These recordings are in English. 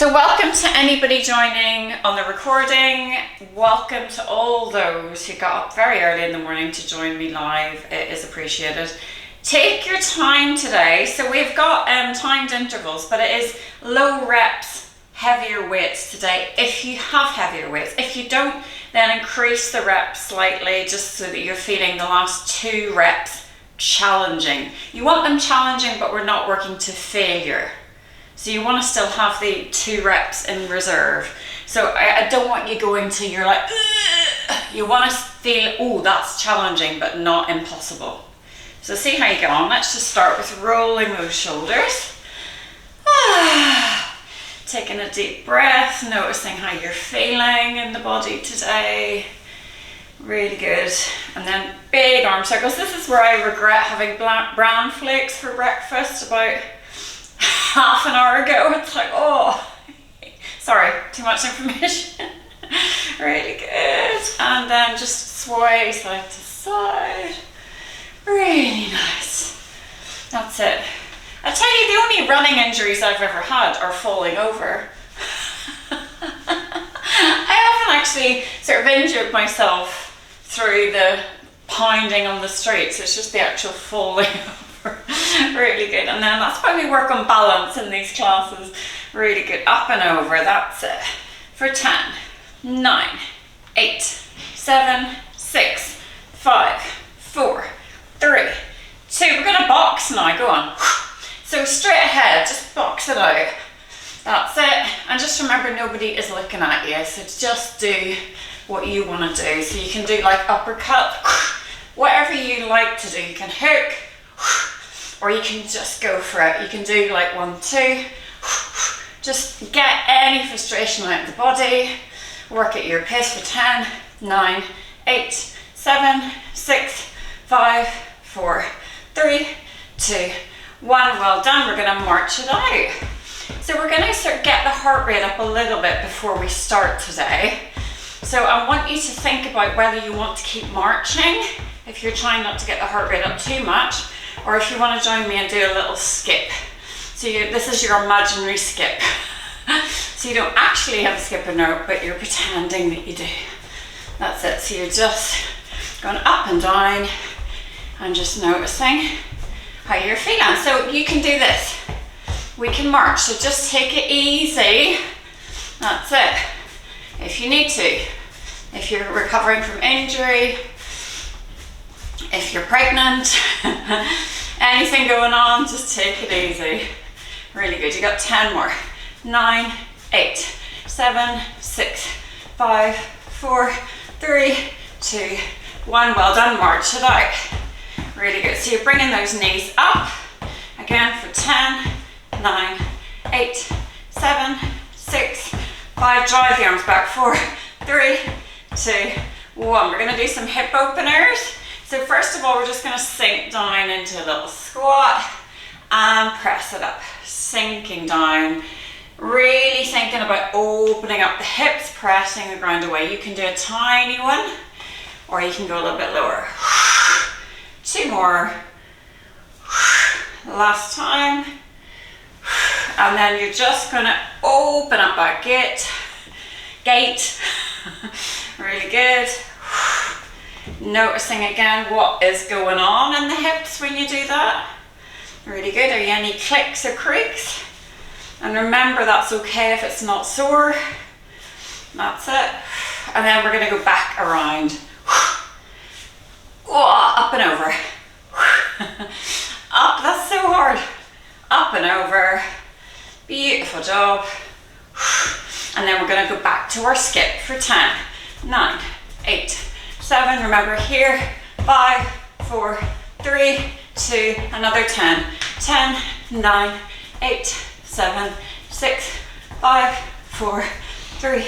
So welcome to anybody joining on the recording. Welcome to all those who got up very early in the morning to join me live. It is appreciated. Take your time today. So we've got timed intervals, but it is low reps, heavier weights today if you have heavier weights. If you don't, then increase the reps slightly just so that you're feeling the last 2 reps challenging. You want them challenging, but we're not working to failure. So you want to still have the 2 reps in reserve. So I don't want you going to, you're like, ugh. You want to feel, oh, that's challenging, but not impossible. So see how you get on. Let's just start with rolling those shoulders. Taking a deep breath, noticing how you're feeling in the body today. Really good. And then big arm circles. This is where I regret having bran flakes for breakfast about half an hour ago. It's like, oh, sorry, too much information. Really good. And then just sway side to side. Really nice. That's it. I tell you, the only running injuries I've ever had are falling over. I haven't actually sort of injured myself through the pounding on the streets. It's just the actual falling over. Really good. And then that's why we work on balance in these classes. Really good. Up and over. That's it. For 10, 9, 8, 7, 6, 5, 4, 3, 2. We're going to box now. Go on. So straight ahead, just box it out. That's it. And just remember, nobody is looking at you. So just do what you want to do. So you can do like uppercut, whatever you like to do. You can hook, or you can just go for it. You can do like 1, 2. Just get any frustration out of the body. Work at your pace for 10, 9, 8, 7, 6, 5, 4, 3, 2, 1. Well done. We're going to march it out. So we're going to sort of get the heart rate up a little bit before we start today. So I want you to think about whether you want to keep marching, if you're trying not to get the heart rate up too much, or if you want to join me and do a little skip. So this is your imaginary skip. So you don't actually have a skipper note, but you're pretending that you do. That's it. So you're just going up and down and just noticing how you're feeling. So you can do this. We can march. So just take it easy. That's it. If you need to. If you're recovering from injury, if you're pregnant, anything going on, just take it easy. Really good. You got 10 more. 9, 8, 7, 6, 5, 4, 3, 2, 1. Well done. March it out. Really good. So you're bringing those knees up. Again for 10, 9, 8, 7, 6, 5. Drive the arms back. 4, 3, 2, 1. We're going to do some hip openers. So first of all, we're just going to sink down into a little squat and press it up. Sinking down. Really thinking about opening up the hips, pressing the ground away. You can do a tiny one, or you can go a little bit lower. 2 more. Last time. And then you're just going to open up that gate. Really good. Noticing again what is going on in the hips when you do that. Really good. Are you any clicks or creaks? And remember, that's okay if it's not sore. That's it. And then we're going to go back around. Up and over. Up, that's so hard. Up and over. Beautiful job. And then we're going to go back to our skip for 10, 9, 8, 7. Remember here, 5, 4, 3, 2, another 10. 10, 9, 8, 7, 6, 5, 4, 3,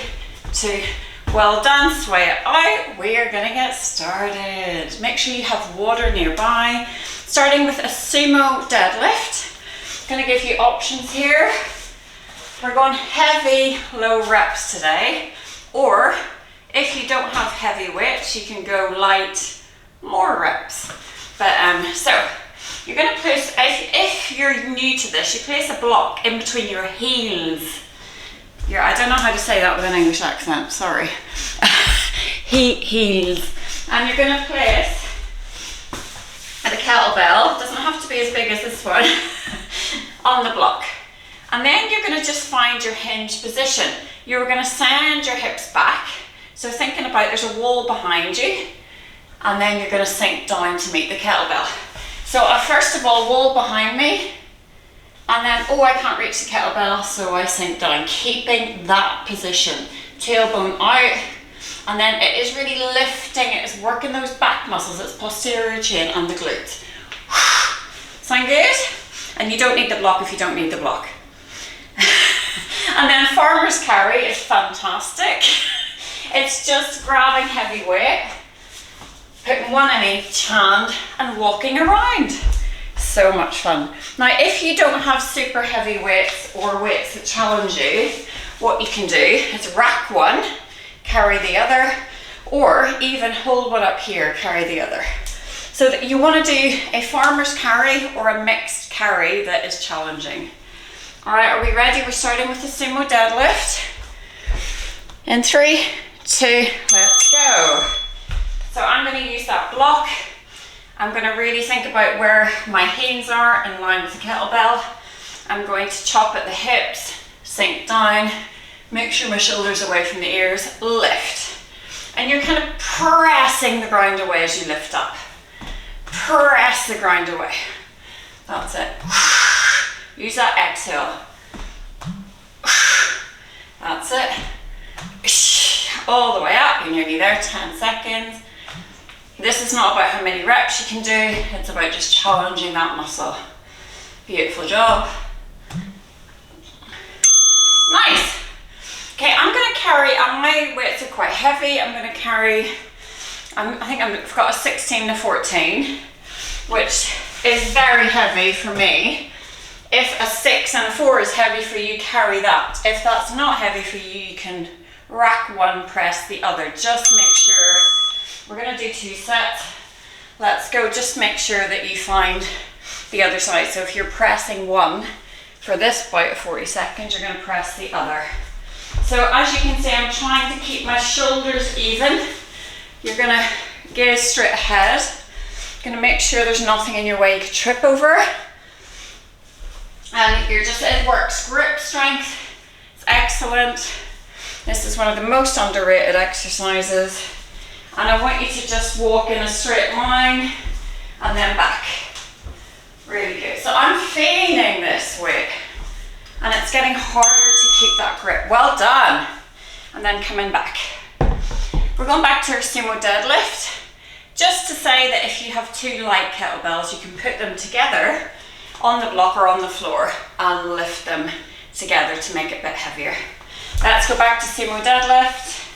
2. Well done. Sway it out. We are going to get started. Make sure you have water nearby. Starting with a sumo deadlift. I'm going to give you options here. We're going heavy, low reps today. Or if you don't have heavy weights, you can go light, more reps. But so you're going to place, if you're new to this, you place a block in between your heels. I don't know how to say that with an English accent, sorry. Heels. And you're going to place the kettlebell, doesn't have to be as big as this one, on the block. And then you're going to just find your hinge position. You're going to send your hips back. So thinking about there's a wall behind you, and then you're going to sink down to meet the kettlebell. So first of all, wall behind me, and then, oh, I can't reach the kettlebell, so I sink down, keeping that position. Tailbone out, and then it is really lifting, it is working those back muscles, it's posterior chain and the glutes. Sound good? And you don't need the block if you don't need the block. And then farmer's carry is fantastic. It's just grabbing heavy weight, putting one in each hand and walking around. So much fun. Now, if you don't have super heavy weights or weights that challenge you, what you can do is rack one, carry the other, or even hold one up here, carry the other. So that you want to do a farmer's carry or a mixed carry that is challenging. All right, are we ready? We're starting with the sumo deadlift. In 3, 2, let's go. So I'm going to use that block. I'm going to really think about where my heels are in line with the kettlebell. I'm going to chop at the hips, sink down, make sure my shoulders are away from the ears, lift. And you're kind of pressing the ground away as you lift up. Press the ground away. That's it. Use that exhale. That's it. All the way up, you're nearly there, 10 seconds. This is not about how many reps you can do, it's about just challenging that muscle. Beautiful job. Nice. Okay, I'm going to carry, my weights are quite heavy, I'm going to carry, I've got a 16 to 14, which is very heavy for me. If a 6 and a 4 is heavy for you, carry that. If that's not heavy for you, you can rack one, press the other. Just make sure. We're going to do 2 sets. Let's go. Just make sure that you find the other side. So if you're pressing one for this bout of 40 seconds, you're going to press the other. So as you can see, I'm trying to keep my shoulders even. You're going to gaze straight ahead. Going to make sure there's nothing in your way you could trip over. And it works grip strength. It's excellent. This is one of the most underrated exercises. And I want you to just walk in a straight line and then back. Really good. So I'm feigning this weight and it's getting harder to keep that grip. Well done. And then coming back. We're going back to our sumo deadlift. Just to say that if you have 2 light kettlebells, you can put them together on the block or on the floor and lift them together to make it a bit heavier. Let's go back to sumo deadlift.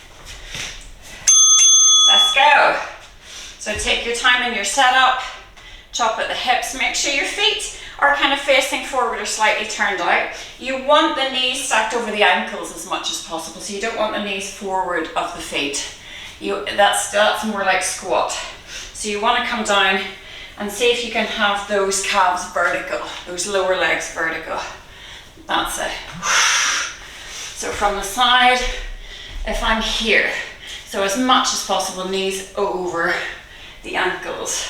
Let's go. So take your time in your setup, chop at the hips, make sure your feet are kind of facing forward or slightly turned out. You want the knees stacked over the ankles as much as possible, so you don't want the knees forward of the feet. That's more like squat. So you want to come down and see if you can have those calves vertical, those lower legs vertical. That's it. So from the side, if I'm here, so as much as possible, knees over the ankles.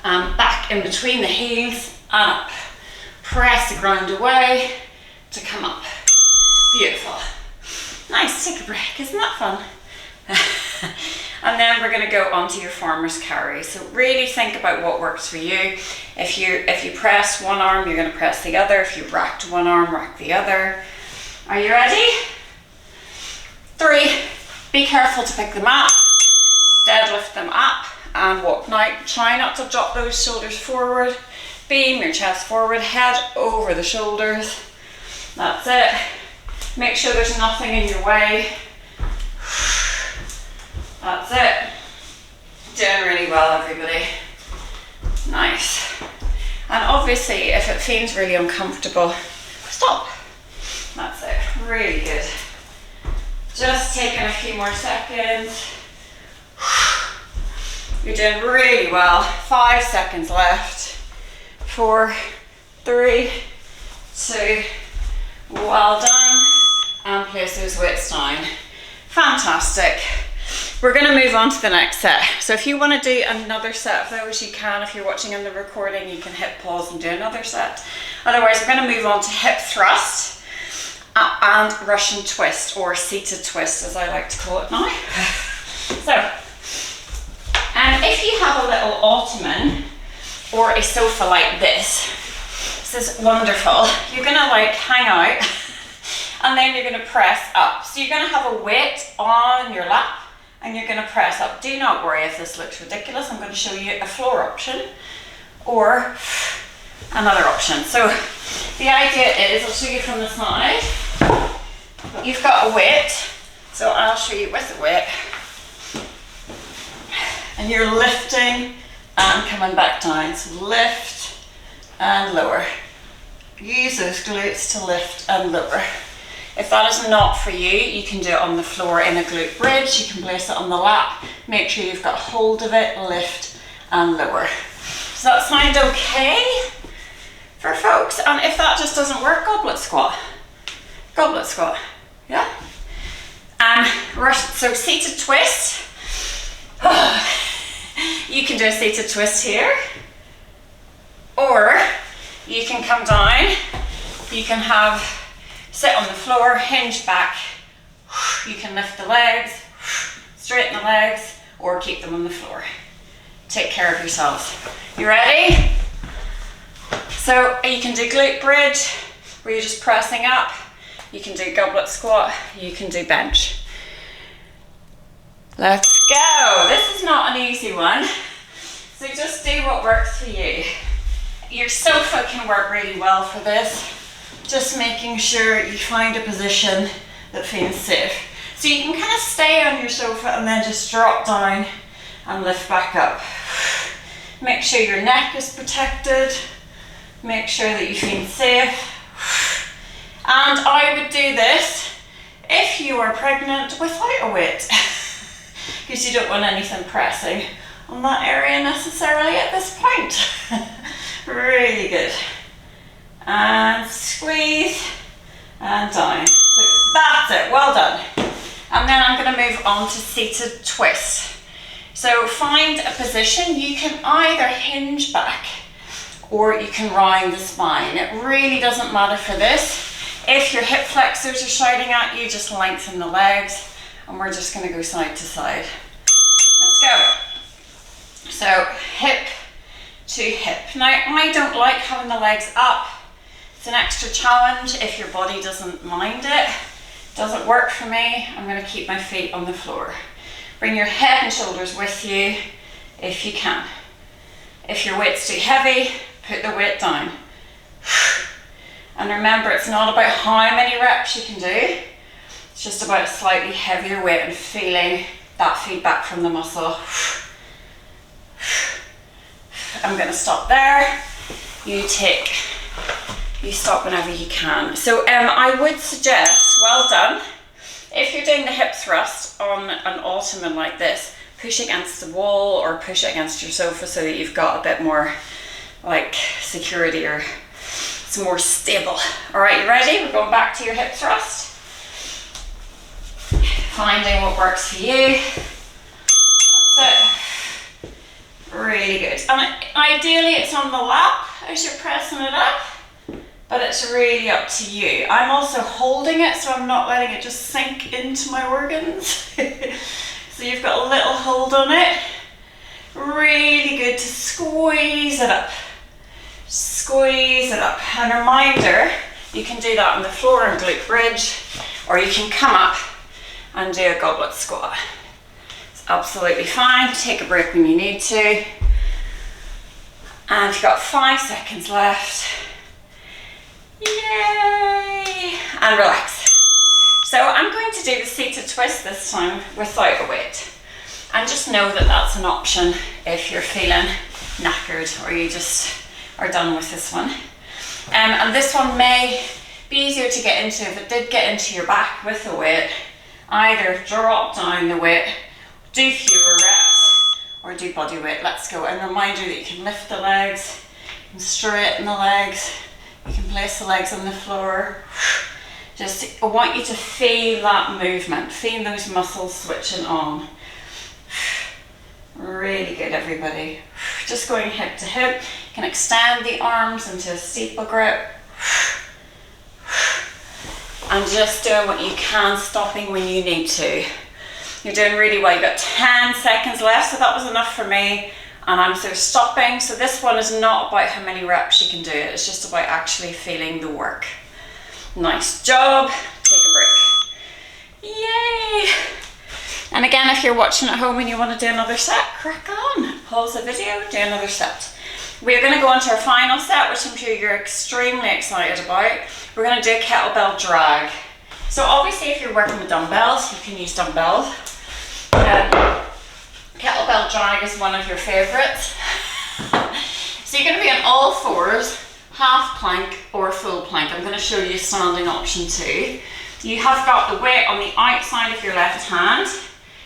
Back in between the heels and up. Press the ground away to come up. Beautiful. Nice, take a break, isn't that fun? And then we're going to go on to your farmer's carry. So really think about what works for you. If you press one arm, you're going to press the other. If you racked one arm, rack the other. Are you ready? 3. Be careful to pick them up. Deadlift them up and walk. Now try not to drop those shoulders forward. Beam your chest forward, head over the shoulders. That's it. Make sure there's nothing in your way. That's it. Doing really well, everybody. Nice. And obviously, if it feels really uncomfortable, stop. That's it. Really good. Just taking a few more seconds. You're doing really well. 5 seconds left. 4, 3, 2. Well done. And place those weights down. Fantastic. We're going to move on to the next set. So if you want to do another set of those, you can. If you're watching in the recording, you can hit pause and do another set. Otherwise, we're going to move on to hip thrust and Russian twist, or seated twist as I like to call it now. So, if you have a little ottoman or a sofa like this is wonderful. You're going to like hang out and then you're going to press up. So you're going to have a weight on your lap and you're going to press up. Do not worry if this looks ridiculous. I'm going to show you a floor option or another option. So the idea is, I'll show you from the side. You've got a weight, so I'll show you with the weight. And you're lifting and coming back down. So lift and lower. Use those glutes to lift and lower. If that is not for you, you can do it on the floor in a glute bridge. You can place it on the lap. Make sure you've got hold of it, lift and lower. Does that sound okay for folks? And if that just doesn't work, goblet squat. Goblet squat, yeah? So seated twist. You can do a seated twist here. Or you can come down. You can sit on the floor, hinge back. You can lift the legs, straighten the legs, or keep them on the floor. Take care of yourselves. You ready? So you can do glute bridge, where you're just pressing up. You can do goblet squat. You can do bench. Let's go. This is not an easy one. So just do what works for you. Your sofa can work really well for this. Just making sure you find a position that feels safe. So you can kind of stay on your sofa and then just drop down and lift back up. Make sure your neck is protected. Make sure that you feel safe. And I would do this if you are pregnant without a weight, because you don't want anything pressing on that area necessarily at this point. Really good. And squeeze and down. So that's it, well done. And then I'm going to move on to seated twist. So find a position. You can either hinge back or you can round the spine. It really doesn't matter for this. If your hip flexors are shouting at you, just lengthen the legs and we're just going to go side to side. Let's go. So hip to hip. Now I don't like having the legs up. It's an extra challenge if your body doesn't mind it. Doesn't work for me. I'm going to keep my feet on the floor. Bring your head and shoulders with you if you can. If your weight's too heavy, put the weight down. And remember, it's not about how many reps you can do. It's just about a slightly heavier weight and feeling that feedback from the muscle. I'm going to stop there. You stop whenever you can. So I would suggest, well done, if you're doing the hip thrust on an ottoman like this, push against the wall or push against your sofa so that you've got a bit more like security or it's more stable. All right, you ready? We're going back to your hip thrust. Finding what works for you. That's it. Really good. And ideally it's on the lap as you're pressing it up, but it's really up to you. I'm also holding it, so I'm not letting it just sink into my organs. So you've got a little hold on it. Really good to squeeze it up. Squeeze it up. And a reminder, you can do that on the floor in glute bridge, or you can come up and do a goblet squat. It's absolutely fine. Take a break when you need to. And you've got 5 seconds left. Yay! And relax. So I'm going to do the seated twist this time without a weight. And just know that that's an option if you're feeling knackered or you just are done with this one. And this one may be easier to get into if it did get into your back with the weight. Either drop down the weight, do fewer reps, or do body weight. Let's go. And reminder that you can lift the legs, you can straighten the legs, you can place the legs on the floor. Just, I want you to feel that movement, feel those muscles switching on. Really good, everybody. Just going hip to hip. You can extend the arms into a steeple grip. And just doing what you can, stopping when you need to. You're doing really well. You've got 10 seconds left, so that was enough for me. And I'm sort of stopping. So this one is not about how many reps you can do it. It's just about actually feeling the work. Nice job. Take a break. Yay! And again, if you're watching at home and you want to do another set, crack on. Pause the video, do another set. We're going to go on to our final set, which I'm sure you're extremely excited about. We're going to do a kettlebell drag. So obviously if you're working with dumbbells, you can use dumbbells. Kettlebell drag is one of your favorites. So you're going to be on all fours, half plank or full plank. I'm going to show you a standing option too. You have got the weight on the outside of your left hand.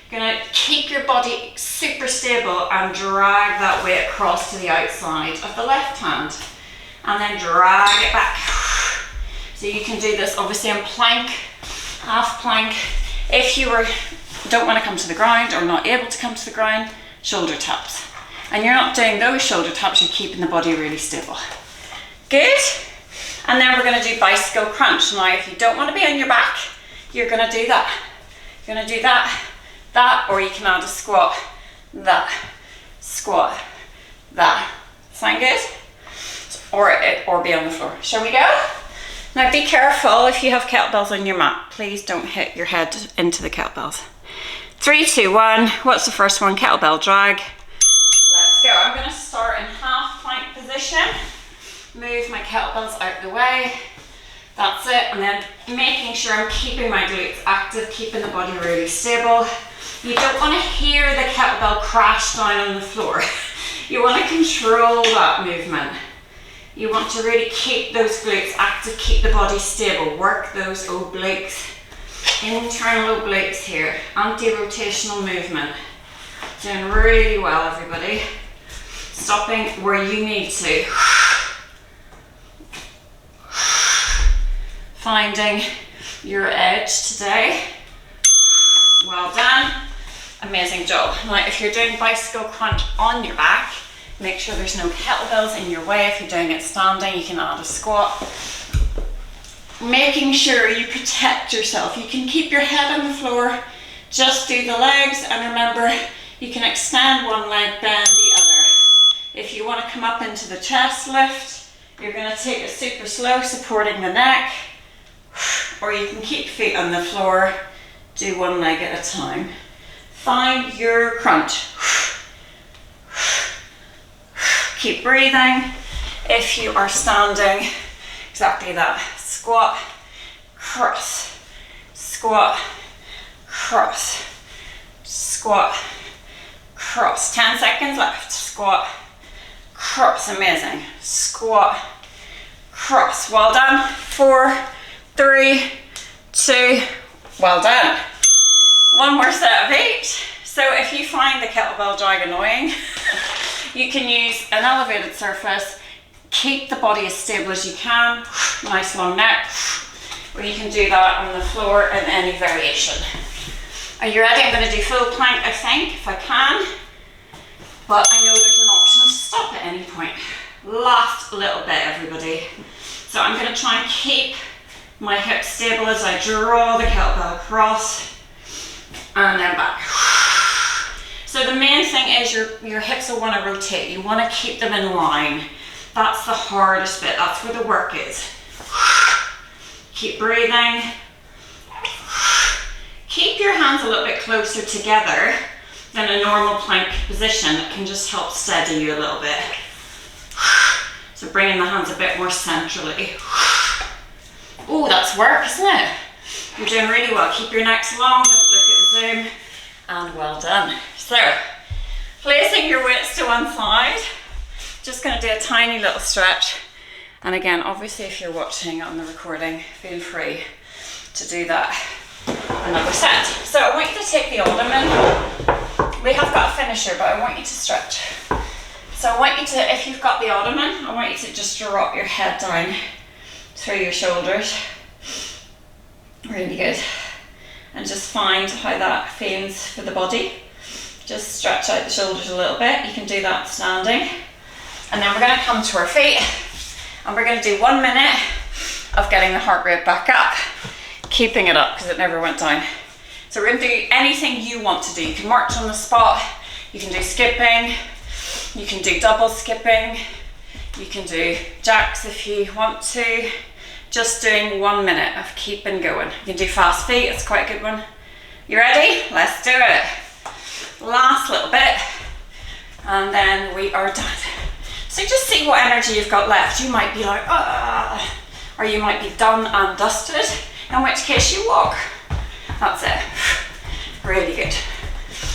You're going to keep your body super stable and drag that weight across to the outside of the left hand. And then drag it back. So you can do this obviously on plank, half plank. If you don't want to come to the ground or not able to come to the ground, shoulder taps. And you're not doing those shoulder taps, you're keeping the body really stable. Good. And then we're going to do bicycle crunch. Now if you don't want to be on your back, you're going to do that. You're going to do that, or you can add a squat, that, that. Sound good? Or be on the floor. Shall we go? Now be careful if you have kettlebells on your mat. Please don't hit your head into the kettlebells. 3, 2, 1. What's the first one? Kettlebell drag. Let's go. I'm going to start in half plank position. Move my kettlebells out of the way. That's it. And then making sure I'm keeping my glutes active, keeping the body really stable. You don't want to hear the kettlebell crash down on the floor. You want to control that movement. You want to really keep those glutes active, keep the body stable. Work those obliques, internal obliques here. Anti-rotational movement. Doing really well, everybody. Stopping where you need to. Finding your edge today. Well done. Amazing job. Now, if you're doing bicycle crunch on your back, make sure there's no kettlebells in your way. If you're doing it standing, you can add a squat. Making sure you protect yourself. You can keep your head on the floor, just do the legs, and remember, you can extend one leg, bend the other. If you want to come up into the chest lift, you're going to take it super slow, supporting the neck, or you can keep feet on the floor, do one leg at a time. Find your crunch. Keep breathing. If you are standing, exactly that. Squat, cross, squat, cross, squat, cross. 10 seconds left. Squat, cross. Amazing. Squat, cross. Well done. 4, 3, 2, well done. One more set of 8. So if you find the kettlebell drag annoying, you can use an elevated surface, keep the body as stable as you can, nice long neck, or you can do that on the floor in any variation. Are you ready? I'm going to do full plank, I think, if I can, but I know there's an option to stop at any point. Last little bit, everybody. So I'm going to try and keep my hips stable as I draw the kettlebell across, and then back. So the main thing is your hips will want to rotate. You want to keep them in line. That's the hardest bit. That's where the work is. Keep breathing. Keep your hands a little bit closer together than a normal plank position. It can just help steady you a little bit. So bringing the hands a bit more centrally. Oh, that's work, isn't it? You're doing really well. Keep your necks long. Don't look at the zoom. And well done. So, placing your weights to one side, just going to do a tiny little stretch. And again, obviously if you're watching on the recording, feel free to do that another set. So I want you to take the ottoman. We have got a finisher, but I want you to stretch. So I want you to, if you've got the ottoman, I want you to just drop your head down through your shoulders. Really good. And just find how that feels for the body. Just stretch out the shoulders a little bit. You can do that standing. And then we're going to come to our feet and we're going to do 1 minute of getting the heart rate back up, keeping it up because it never went down. So we're going to do anything you want to do. You can march on the spot, you can do skipping, you can do double skipping, you can do jacks if you want to. Just doing 1 minute of keeping going. You can do fast feet, it's quite a good one. You ready? Let's do it. Last little bit, and then we are done. So just see what energy you've got left. You might be like, ah, or you might be done and dusted, in which case you walk. That's it. Really good.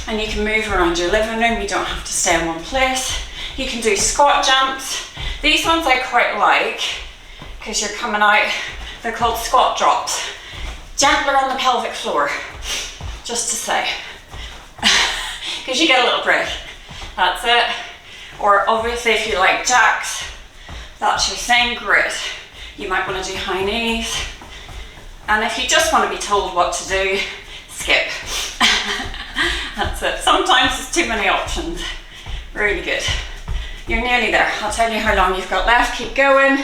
And you can move around your living room. You don't have to stay in one place. You can do squat jumps. These ones I quite like because you're coming out. They're called squat drops. Gentler on the pelvic floor, just to say. Because you get a little break. That's it. Or obviously if you like jacks, that's your thing, great. You might want to do high knees. And if you just want to be told what to do, skip. That's it. Sometimes there's too many options. Really good. You're nearly there. I'll tell you how long you've got left. Keep going.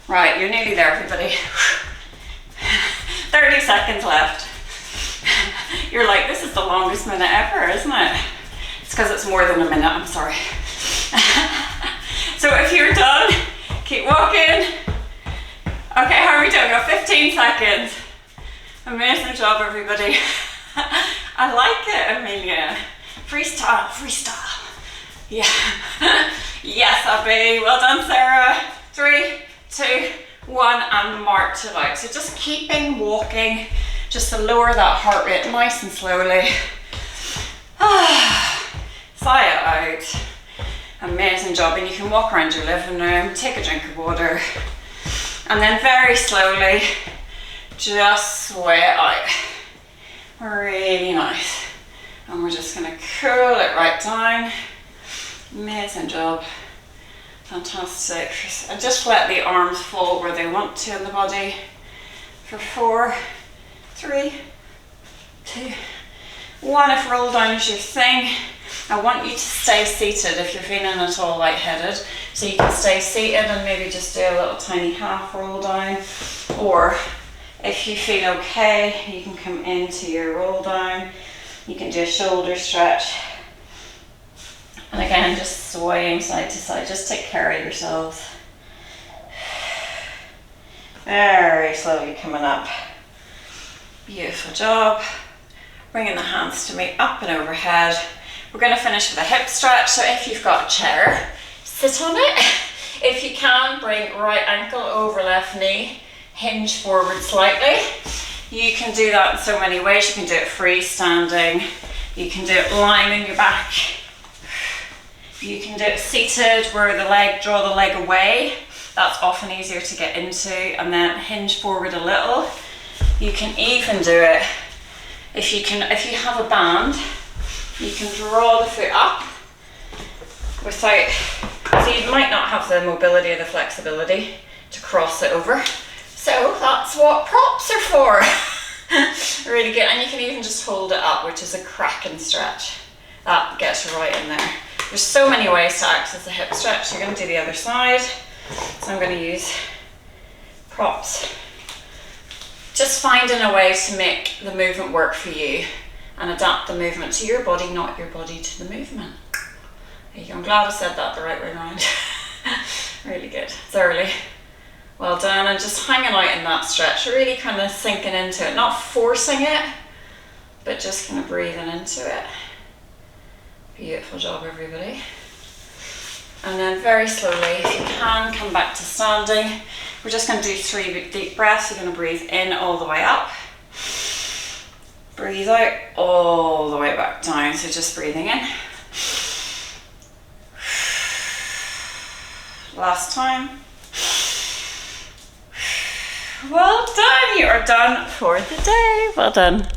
Right, you're nearly there, everybody. 30 seconds left. You're like, this is the longest minute ever, isn't it? It's because it's more than a minute, I'm sorry. So if you're done, keep walking. Okay, how are we doing? Got 15 seconds. Amazing job, everybody. I like it, Amelia. Freestyle, freestyle. Yeah. Yes, Abby. Well done, Sarah. 3, 2, 1, and march it out. So just keeping walking, just to lower that heart rate nice and slowly. Sigh it out. Amazing job. And you can walk around your living room, take a drink of water, and then very slowly just sway it out. Really nice. And we're just going to cool it right down. Amazing job. Fantastic. And just let the arms fall where they want to in the body for 4, 3, 2, 1. If roll down is your thing, I want you to stay seated if you're feeling at all lightheaded. So you can stay seated and maybe just do a little tiny half roll down. Or if you feel okay, you can come into your roll down. You can do a shoulder stretch. And again, just swaying side to side. Just take care of yourselves. Very slowly coming up. Beautiful job. Bringing the hands to meet up and overhead. We're going to finish with a hip stretch. So if you've got a chair, sit on it. If you can, bring right ankle over left knee. Hinge forward slightly. You can do that in so many ways. You can do it freestanding. You can do it lying on your back. You can do it seated where draw the leg away. That's often easier to get into, and then hinge forward a little. You can even do it if you have a band, you can draw the foot up without, so you might not have the mobility or the flexibility to cross it over. So that's what props are for. Really good. And you can even just hold it up, which is a cracking stretch. That gets you right in there. There's so many ways to access a hip stretch. You're going to do the other side. So I'm going to use props. Just finding a way to make the movement work for you and adapt the movement to your body, not your body to the movement. There you go. I'm glad I said that the right way around. Really good. It's early. Well done. And just hanging out in that stretch, really kind of sinking into it, not forcing it, but just kind of breathing into it. Beautiful job, everybody. And then very slowly, if you can, come back to standing. We're just going to do 3 deep breaths. You're going to breathe in all the way up. Breathe out all the way back down. So just breathing in. Last time. Well done. You are done for the day. Well done.